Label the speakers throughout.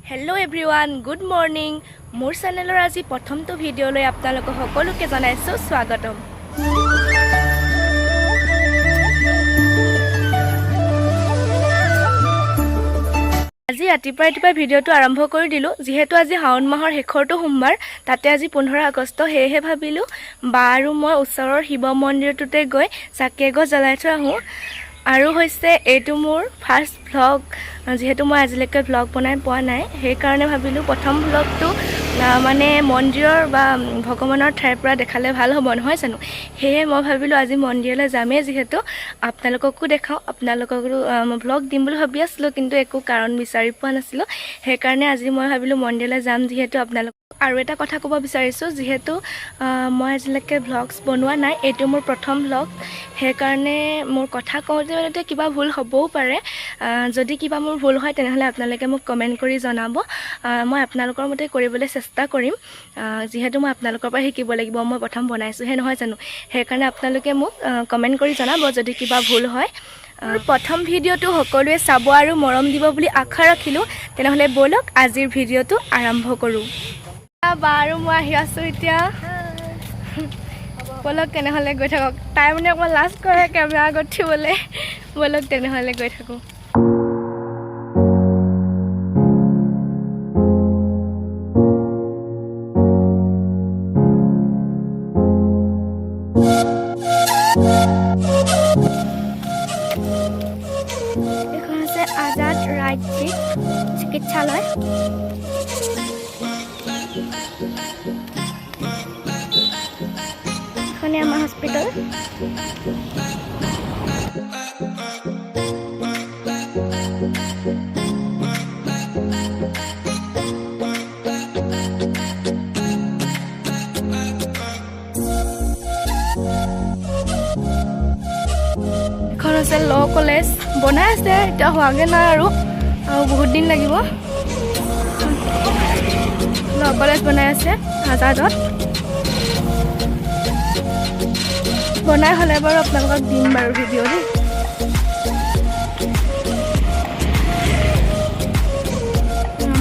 Speaker 1: Hello' everyone, good morning. মোৰ চেনেলৰ আজি প্ৰথমটো ভিডিঅ'লৈ আপোনালোকক সকলোকে জনাইছোঁ স্বাগতম। আজি ৰাতিপুৱা ভিডিঅ'টো আৰম্ভ কৰি দিলোঁ। যিহেতু আজি শাওণ মাহৰ শেষৰটো সোমবাৰ, তাতে আজি 15 আগষ্ট, সেয়েহে ভাবিলোঁ বা আৰু মই ওচৰৰ শিৱ মন্দিৰটোতে গৈ চাকি এগছ জ্বলাই থৈ আহোঁ। আৰু হৈছে এইটো মোৰ ফাৰ্ষ্ট ভ্লগ। যিহেতু মই আজিলৈকে ভ্লগ বনাই পোৱা নাই, সেইকাৰণে ভাবিলোঁ প্ৰথম ভ্লগটো মানে মন্দিৰৰ বা ভগৱানৰ ঠাইৰ পৰা দেখালে ভাল হ'ব, নহয় জানো? সেয়ে মই ভাবিলোঁ আজি মন্দিৰলৈ যামেই, যিহেতু আপোনালোককো দেখাওঁ। আপোনালোককো মই ভ্লগ দিম বুলি ভাবি আছিলোঁ, কিন্তু একো কাৰণ বিচাৰি পোৱা নাছিলোঁ। সেইকাৰণে আজি মই ভাবিলোঁ মন্দিৰলৈ যাম, যিহেতু আপোনালোক আৰু এটা কথা ক'ব বিচাৰিছোঁ, যিহেতু মই আজিলৈকে ভ্লগছ বনোৱা নাই, এইটো মোৰ প্ৰথম ভ্লগ। সেইকাৰণে মোৰ কথা কওঁতে মানে কিবা ভুল হ'বও পাৰে। যদি কিবা মোৰ ভুল হয় তেনেহ'লে আপোনালোকে মোক কমেণ্ট কৰি জনাব। মই আপোনালোকৰ মতে কৰিবলৈ চেষ্টা কৰিম, যিহেতু মই আপোনালোকৰ পৰা শিকিব লাগিব। মই প্ৰথম বনাইছোঁহে, নহয় জানো? সেইকাৰণে আপোনালোকে মোক কমেণ্ট কৰি জনাব যদি কিবা ভুল হয়। প্ৰথম ভিডিঅ'টো সকলোৱে চাব আৰু মৰম দিব বুলি আশা ৰাখিলোঁ। তেনেহ'লে ব'লক আজিৰ ভিডিঅ'টো আৰম্ভ কৰোঁ। বা আৰু মই আহি আছোঁ এতিয়া। ব'লক তেনেহ'লে গৈ থাকক। তাই মানে অকণমান লাজ কৰে কেমেৰা আগত উঠিবলৈ। ব'লক তেনেহ'লে গৈ থাকোঁ। এইখন হৈছে আজাদ ৰাজ্যিক চিকিৎসালয়। এইখনে আমাৰ হস্পিটেল। এখন হৈছে ল' কলেজ, বনাই আছে, এতিয়া হোৱাগৈ নাই আৰু বহুত দিন লাগিব। ল' কলেজ বনাই আছে আজাদত। বনাই হ'লে বাৰু আপোনালোকক দিম বাৰু ভিডিঅ' দেই।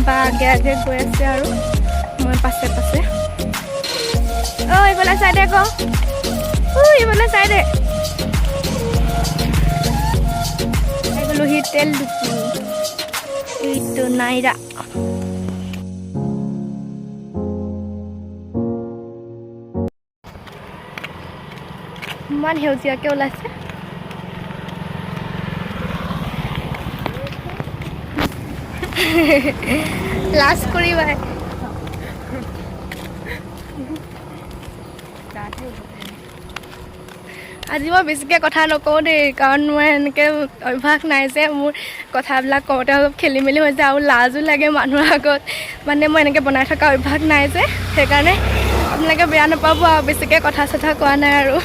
Speaker 1: বা আগে আগে গৈ আছে আৰু মই পাছে পাছে। এইফালে চাই দে আকৌ, এইফালে চাই দে। তেল দুপু এইটো নাইৰা। ইমান সেউজীয়াকৈ ওলাইছে। লাজ কৰিবা। আজি মই বেছিকৈ কথা নকওঁ দেই, কাৰণ মই এনেকৈ অভ্যাস নাই যে, মোৰ কথাবিলাক কওঁতে অলপ খেলি মেলি হৈ যায় আৰু লাজো লাগে মানুহৰ আগত। মানে মই এনেকৈ বনাই থকা অভ্যাস নাই যে, সেইকাৰণে আপোনালোকে বেয়া নাপাব আৰু বেছিকৈ কথা চথা কোৱা নাই আৰু।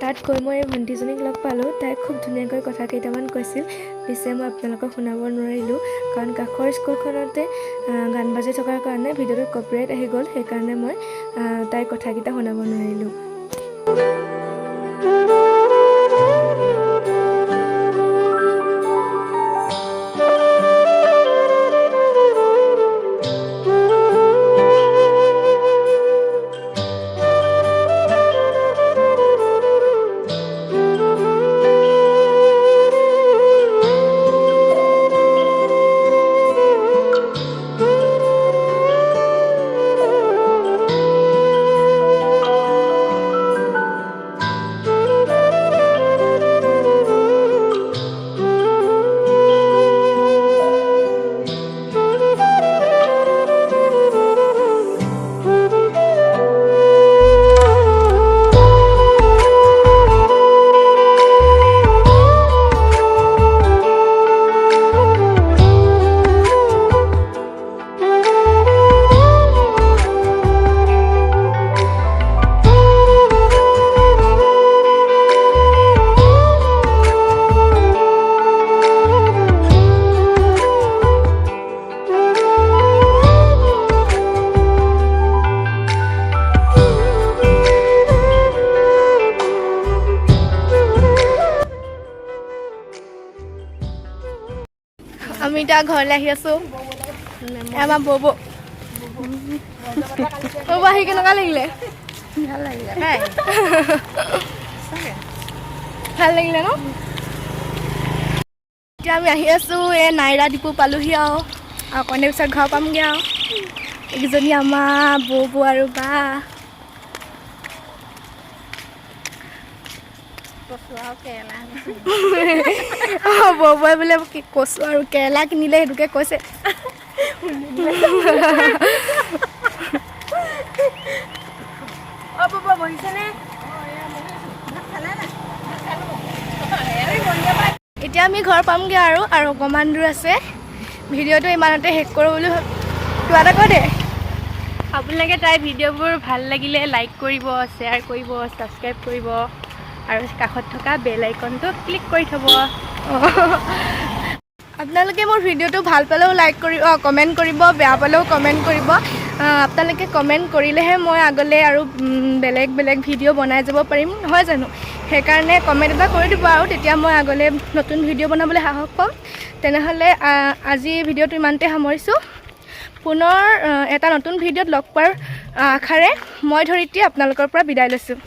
Speaker 1: তাত গৈ মই ভণ্টিজনীক লগ পালোঁ। তাই খুব ধুনীয়াকৈ কথা কেইটামান কৈছিল, পিছে মই আপোনালোকক শুনাব নোৱাৰিলোঁ, কাৰণ কাষৰ স্কুলখনতে গান বাজি থকাৰ কাৰণে ভিডিঅ'টোত কপিৰাইট আহি গ'ল। সেইকাৰণে মই তাইৰ কথাকেইটা শুনাব নোৱাৰিলোঁ। এতিয়া ঘৰলৈ আহি আছোঁ আমাৰ বৌ আহি কেনেকুৱা লাগিলে
Speaker 2: ভাল লাগিলে
Speaker 1: ভাল লাগিলে ন এতিয়া আমি আহি আছোঁ এই নাইৰা ডিপু পালোহি আৰু অকণে পিছত ঘৰ পামগৈ আৰু এইকেইজনী আমাৰ বৌ আৰু বা বৌৱে বোলে কচু আৰু কেৰেলা কিনিলে সেইটোকে কৈছে এতিয়া আমি ঘৰ পামগৈ আৰু অকণমান দূৰ আছে ভিডিঅ'টো ইমানতে শেষ কৰোঁ বুলি কিবা এটা কৈ দে
Speaker 2: আপোনালোকে তাই ভিডিঅ'বোৰ ভাল লাগিলে লাইক কৰিব শ্বেয়াৰ কৰিব ছাবস্ক্ৰাইব কৰিব আৰু কাষত থকা বেল আইকনটো ক্লিক কৰি থ'ব
Speaker 1: আপোনালোকে মোৰ ভিডিঅ'টো ভাল পালেও লাইক কৰিব কমেণ্ট কৰিব বেয়া পালেও কমেণ্ট কৰিব আপোনালোকে কমেণ্ট কৰিলেহে মই আগলৈ আৰু বেলেগ বেলেগ ভিডিঅ' বনাই যাব পাৰিম নহয় জানো সেইকাৰণে কমেণ্ট এটা কৰি দিব আৰু তেতিয়া মই আগলৈ নতুন ভিডিঅ' বনাবলৈ সাহস পাম তেনেহ'লে আজি ভিডিঅ'টো ইমানতে সামৰিছোঁ পুনৰ এটা নতুন ভিডিঅ'ত লগ পোৱাৰ আশাৰে মই ধৰিত্ৰী আপোনালোকৰ পৰা বিদায় লৈছোঁ